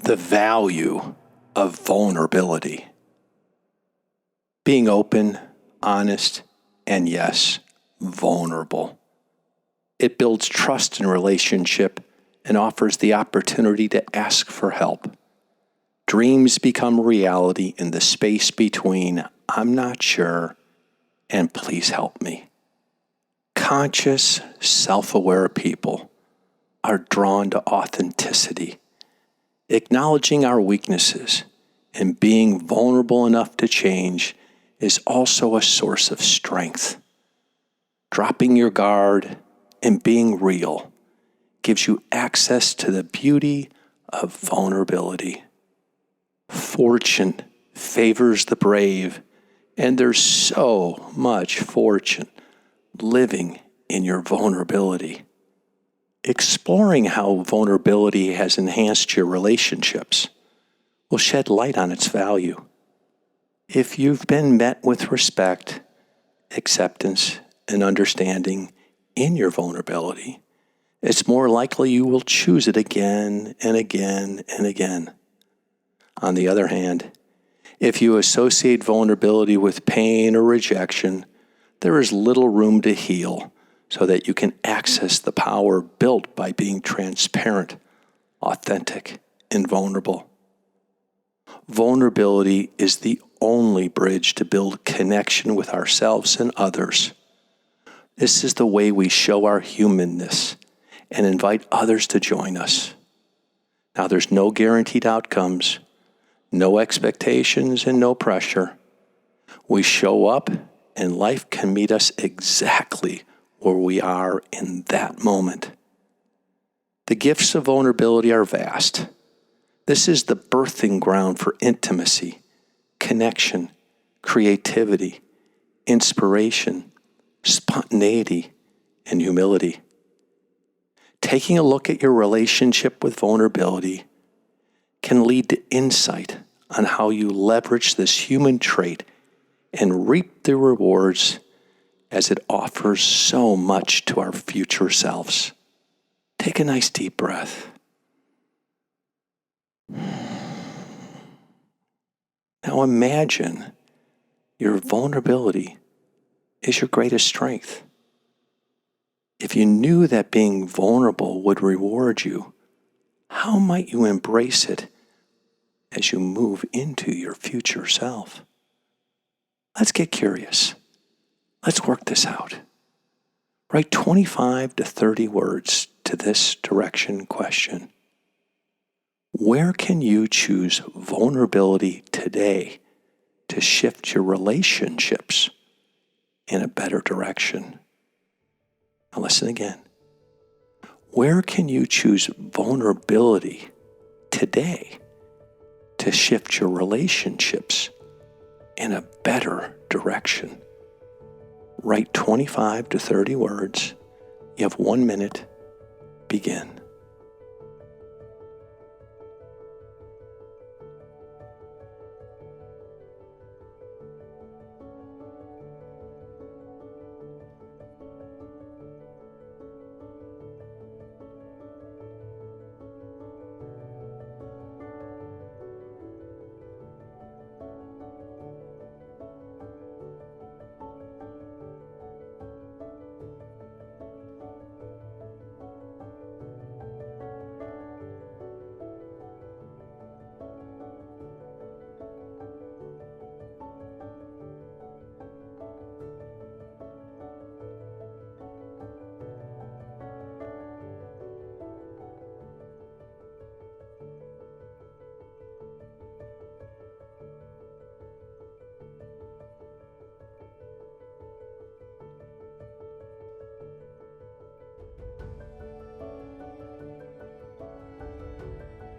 the value of vulnerability. Being open, honest, and yes, vulnerable. It builds trust in relationship and offers the opportunity to ask for help. Dreams become reality in the space between "I'm not sure" and "please help me." Conscious, self-aware people are drawn to authenticity, acknowledging our weaknesses and being vulnerable enough to change is also a source of strength. Dropping your guard and being real gives you access to the beauty of vulnerability. Fortune favors the brave, and there's so much fortune living in your vulnerability. Exploring how vulnerability has enhanced your relationships will shed light on its value. If you've been met with respect, acceptance, and understanding in your vulnerability, it's more likely you will choose it again and again and again. On the other hand, if you associate vulnerability with pain or rejection, there is little room to heal so that you can access the power built by being transparent, authentic, and vulnerable. Vulnerability is the only bridge to build connection with ourselves and others. This is the way we show our humanness and invite others to join us. Now, there's no guaranteed outcomes, no expectations, and no pressure. We show up, and life can meet us exactly where we are in that moment. The gifts of vulnerability are vast. This is the birthing ground for intimacy, connection, creativity, inspiration, spontaneity, and humility. Taking a look at your relationship with vulnerability can lead to insight on how you leverage this human trait and reap the rewards as it offers so much to our future selves. Take a nice deep breath. Now imagine your vulnerability is your greatest strength. If you knew that being vulnerable would reward you, how might you embrace it as you move into your future self? Let's get curious. Let's work this out. Write 25 to 30 words to this direction question. Where can you choose vulnerability today to shift your relationships in a better direction? Now listen again. Where can you choose vulnerability today to shift your relationships in a better direction? Write 25 to 30 words. You have 1 minute. Begin.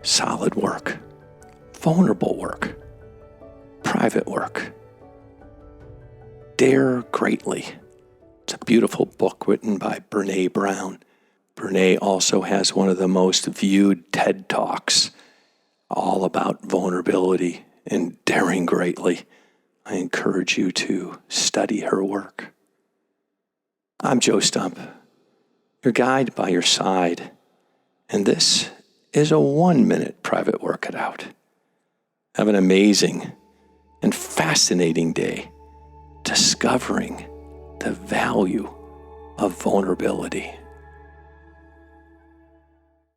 Solid work, vulnerable work, private work. Dare Greatly. It's a beautiful book written by Brene Brown. Brene also has one of the most viewed TED Talks all about vulnerability and daring greatly. I encourage you to study her work. I'm Joe Stump, your guide by your side, and this is a 1-minute private work it out. Have an amazing and fascinating day discovering the value of vulnerability.